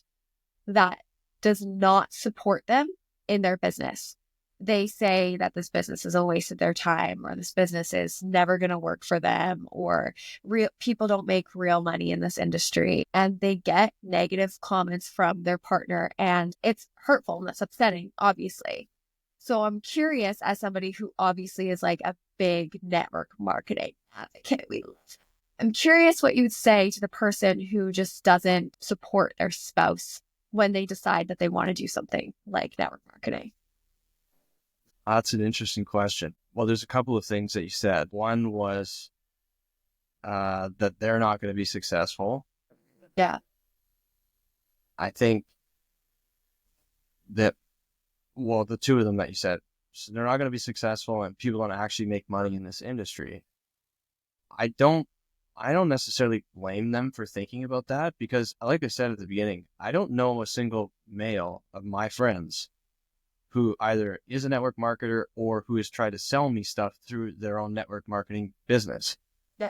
that does not support them in their business. They say that this business is a waste of their time or this business is never going to work for them or real people don't make real money in this industry and they get negative comments from their partner and it's hurtful and that's upsetting, obviously. So I'm curious as somebody who obviously is like a big network marketing advocate. I'm curious what you would say to the person who just doesn't support their spouse when they decide that they want to do something like network marketing. That's an interesting question. Well, there's a couple of things that you said. One was that they're not going to be successful. Yeah. I think that, well, the two of them that you said, so they're not going to be successful and people don't actually make money in this industry. I don't necessarily blame them for thinking about that because, like I said at the beginning, I don't know a single male of my friends who either is a network marketer or who has tried to sell me stuff through their own network marketing business. Yeah.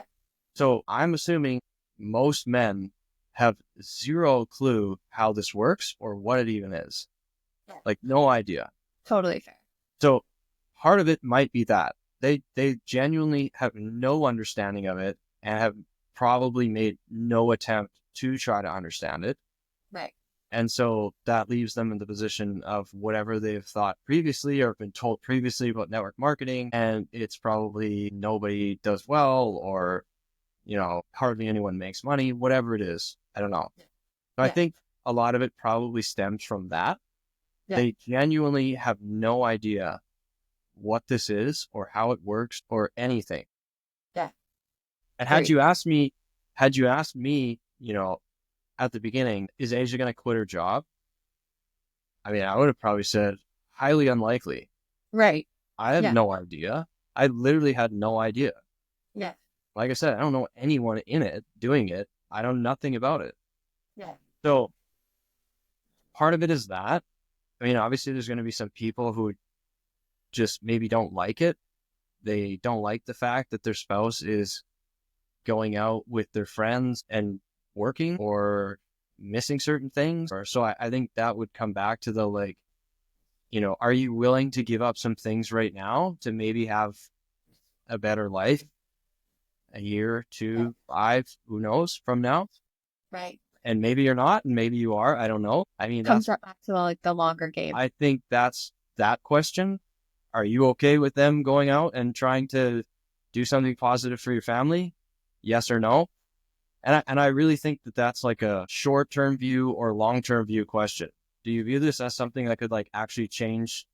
So I'm assuming most men have zero clue how this works or what it even is. Yeah. Like no idea. Totally fair. So part of it might be that they genuinely have no understanding of it and have probably made no attempt to try to understand it. Right. And so that leaves them in the position of whatever they've thought previously or been told previously about network marketing. And it's probably nobody does well or, hardly anyone makes money, whatever it is. I don't know. So I Yeah. think a lot of it probably stems from that. Yeah. They genuinely have no idea what this is or how it works or anything. Yeah. And Great. had you asked me, at the beginning, is Asia going to quit her job? I mean, I would have probably said highly unlikely. Right. I had Yeah. no idea. I literally had no idea. Yeah. Like I said, I don't know anyone in it doing it. I know nothing about it. Yeah. So part of it is that. I mean, obviously, there's going to be some people who just maybe don't like it. They don't like the fact that their spouse is going out with their friends and working or missing certain things. Or so I think that would come back to the like, are you willing to give up some things right now to maybe have a better life a year, Yeah. two, five, who knows from now? Right. And maybe you're not, and maybe you are. I don't know. I mean, Comes right back to like the longer game. I think that's that question. Are you okay with them going out and trying to do something positive for your family? Yes or no? And I really think that that's like a short-term view or long-term view question. Do you view this as something that could like actually change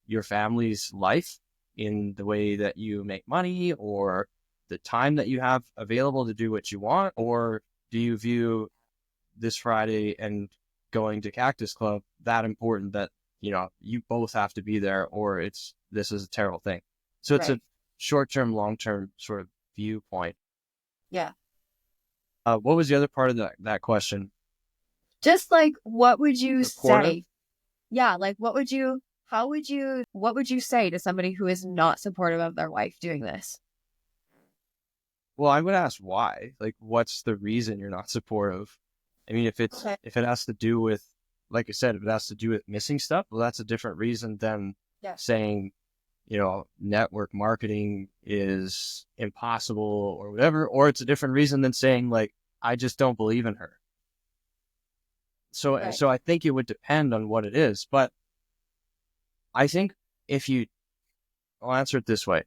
your family's life in the way that you make money or the time that you have available to do what you want? Or do you view this Friday and going to Cactus Club that important that, you both have to be there or this is a terrible thing. So it's a Right. short-term, long-term sort of viewpoint. Yeah. What was the other part of that question? Just like, what would you Supportive? say? Yeah. Like, what would you say to somebody who is not supportive of their wife doing this? Well, I would ask why. Like, what's the reason you're not supportive? I mean, Okay. if it has to do with, like I said, if it has to do with missing stuff, well, that's a different reason than Yeah. saying, network marketing is impossible or whatever. Or it's a different reason than saying like, I just don't believe in her. So, Right. so I think it would depend on what it is. But I think if you, I'll answer it this way.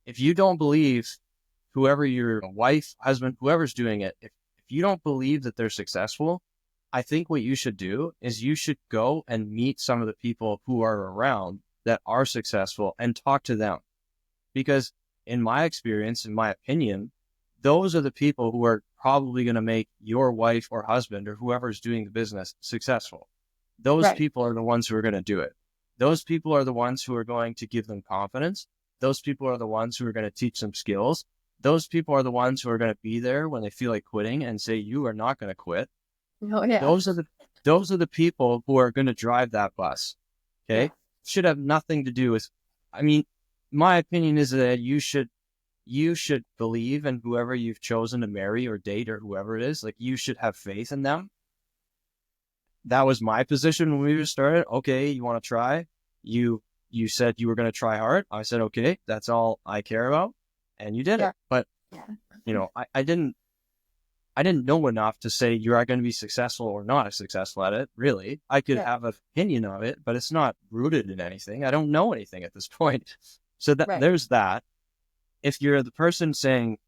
If you don't believe whoever your wife, husband, whoever's doing it, if you don't believe that they're successful, I think what you should do is you should go and meet some of the people who are around that are successful and talk to them. Because in my experience, in my opinion, those are the people who are probably going to make your wife or husband or whoever's doing the business successful. Those Right. people are the ones who are going to do it. Those people are the ones who are going to give them confidence. those people are the ones who are going to teach them skills. Those people are the ones who are going to be there when they feel like quitting and say, you are not going to quit. Oh yeah. Those are the people who are going to drive that bus. Yeah. Okay. Should have nothing to do with, I mean, my opinion is that you should believe in whoever you've chosen to marry or date or whoever it is. Like, you should have faith in them. That was my position when we started. Okay, you want to try? You said you were going to try hard. I said, okay, that's all I care about, and you did Yeah. it. But Yeah. I didn't know enough to say you are going to be successful or not successful at it. Really, I could Yeah. have an opinion of it, but it's not rooted in anything. I don't know anything at this point. So Right. there's that. If you're the person saying,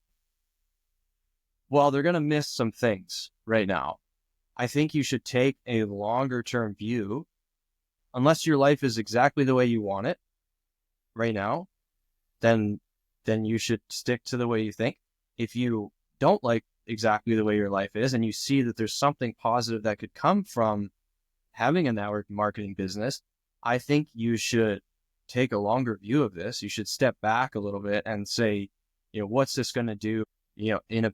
well, they're going to miss some things right now, I think you should take a longer term view. Unless your life is exactly the way you want it right now, then you should stick to the way you think. If you don't like exactly the way your life is and you see that there's something positive that could come from having a network marketing business, I think you should take a longer view of this. You should step back a little bit and say, what's this going to do, in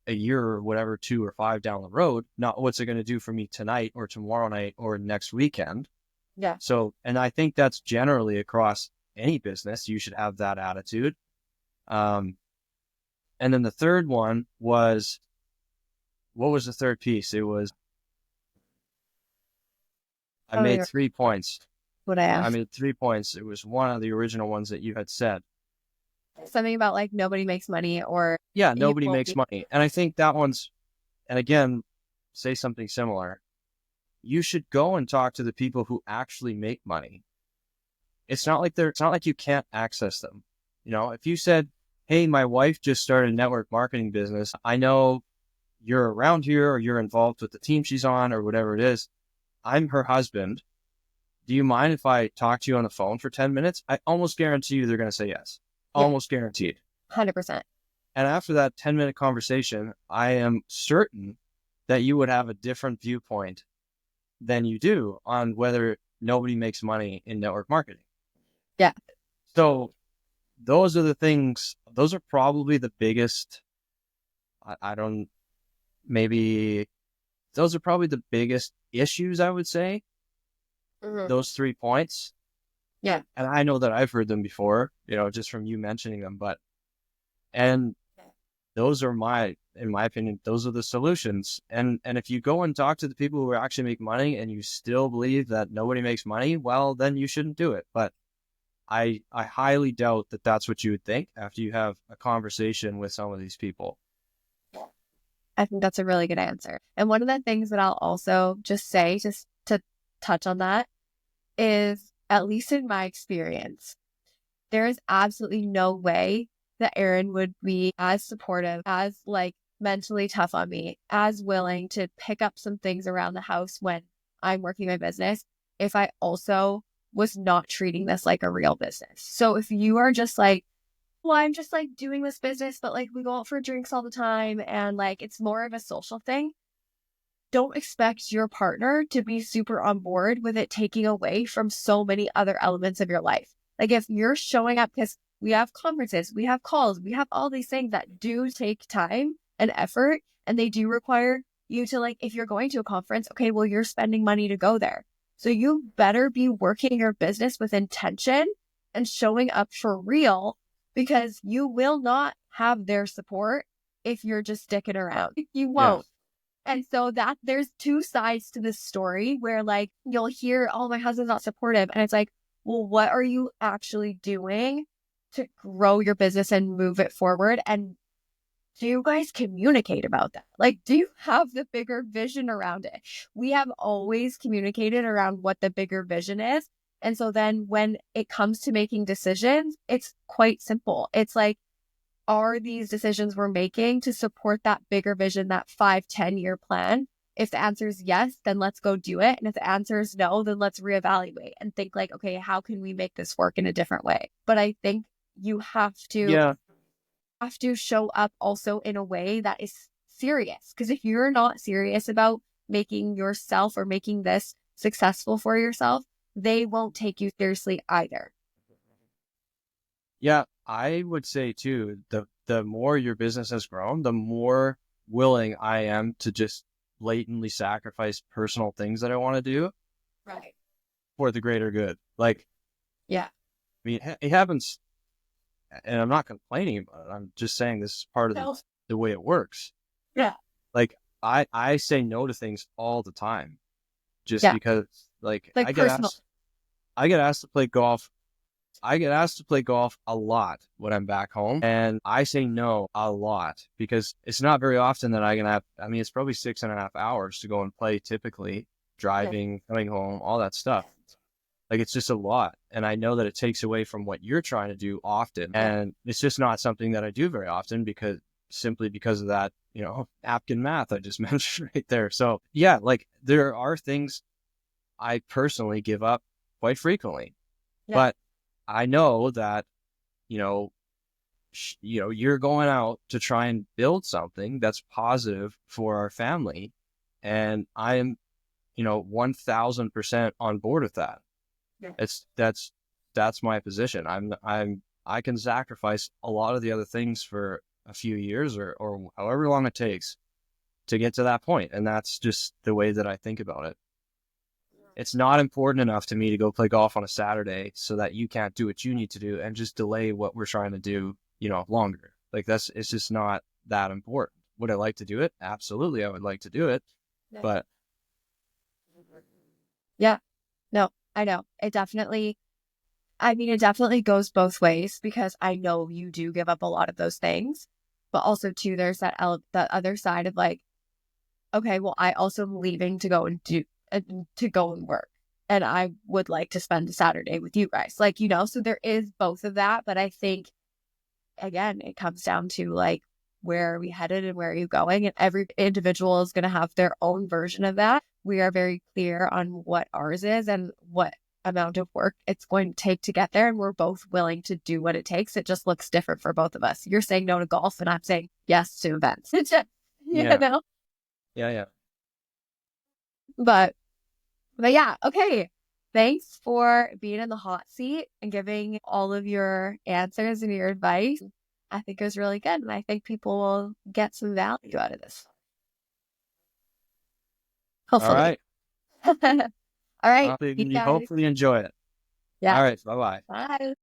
a year or whatever, 2 or 5 down the road, not what's it going to do for me tonight or tomorrow night or next weekend. Yeah. So, and I think that's generally across any business, you should have that attitude. And then the third one was, what was the third piece? It was, I Oh, made yeah. 3 points. What I I asked. made 3 points. It was one of the original ones that you had said. Something about like nobody makes money or Yeah, you nobody won't makes be. money. And I think that one's, and again, say something similar. You should go and talk to the people who actually make money. It's not like you can't access them. If you said, hey, my wife just started a network marketing business. I know you're around here or you're involved with the team she's on or whatever it is. I'm her husband. Do you mind if I talk to you on the phone for 10 minutes? I almost guarantee you they're going to say yes. Yeah. Almost guaranteed. 100%. And after that 10-minute conversation, I am certain that you would have a different viewpoint than you do on whether nobody makes money in network marketing. Yeah. So those are the things, those are probably the biggest, I don't, maybe those are probably the biggest issues, I would say, Mm-hmm. those 3 points. Yeah. And I know that I've heard them before, just from you mentioning them, and those are in my opinion, those are the solutions. And if you go and talk to the people who actually make money and you still believe that nobody makes money, well, then you shouldn't do it. But I highly doubt that that's what you would think after you have a conversation with some of these people. I think that's a really good answer. And one of the things that I'll also just say, just to touch on that, is at least in my experience, there is absolutely no way that Aaron would be as supportive, as like mentally tough on me, as willing to pick up some things around the house when I'm working my business, if I also was not treating this like a real business. So if you are just like, well, I'm just like doing this business, but like we go out for drinks all the time and like it's more of a social thing, don't expect your partner to be super on board with it taking away from so many other elements of your life. Like if you're showing up, because we have conferences, we have calls, we have all these things that do take time and effort, and they do require you to, like, if you're going to a conference, okay, well, you're spending money to go there. So you better be working your business with intention and showing up for real, because you will not have their support if you're just sticking around. You Yeah. won't. And so that there's two sides to this story where like you'll hear, oh, my husband's not supportive. And it's like, well, what are you actually doing to grow your business and move it forward? And do you guys communicate about that? Like, do you have the bigger vision around it? We have always communicated around what the bigger vision is. And so then when it comes to making decisions, it's quite simple. It's like, are these decisions we're making to support that bigger vision, that 5-10 year plan? If the answer is yes, then let's go do it. And if the answer is no, then let's reevaluate and think like, okay, how can we make this work in a different way? But I think you Yeah. have to show up also in a way that is serious. Because if you're not serious about making yourself or making this successful for yourself, they won't take you seriously either. Yeah, I would say too, the more your business has grown, the more willing I am to just blatantly sacrifice personal things that I want to do Right. for the greater good. Like, Yeah. I mean, it happens, and I'm not complaining about it. I'm just saying this is part of No. the way it works. Yeah. Like, I say no to things all the time just Yeah. because, like, Like personal. I get asked to play golf. I get asked to play golf a lot when I'm back home, and I say no a lot because it's not very often that I can have. I mean, it's probably 6.5 hours to go and play typically, Yeah. driving, coming home, all that stuff. Like, it's just a lot. And I know that it takes away from what you're trying to do often. Yeah. And it's just not something that I do very often because simply because of that, napkin math I just mentioned right there. So yeah, like there are things I personally give up quite frequently, Yeah. but I know that, you know, you're going out to try and build something that's positive for our family. And I am, 1000% on board with that. Yeah. It's that's my position. I can sacrifice a lot of the other things for a few years or however long it takes to get to that point. And that's just the way that I think about it. It's not important enough to me to go play golf on a Saturday so that you can't do what you need to do and just delay what we're trying to do, longer. Like it's just not that important. Would I like to do it? Absolutely, I would like to do it. Yeah. But Yeah. No, I know. It definitely goes both ways because I know you do give up a lot of those things, but also too, there's that other side of like, okay, well, I also am leaving to go and to go and work. And I would like to spend a Saturday with you guys. Like, so there is both of that. But I think, again, it comes down to like, where are we headed and where are you going? And every individual is going to have their own version of that. We are very clear on what ours is and what amount of work it's going to take to get there. And we're both willing to do what it takes. It just looks different for both of us. You're saying no to golf, and I'm saying yes to events. It's just, you yeah, know, yeah, yeah. but yeah, okay. Thanks for being in the hot seat and giving all of your answers and your advice. I think it was really good, and I think people will get some value out of this. All Hopefully. right. All right. Hopefully You you guys. hopefully enjoy it. Yeah. All right. Bye bye. Bye.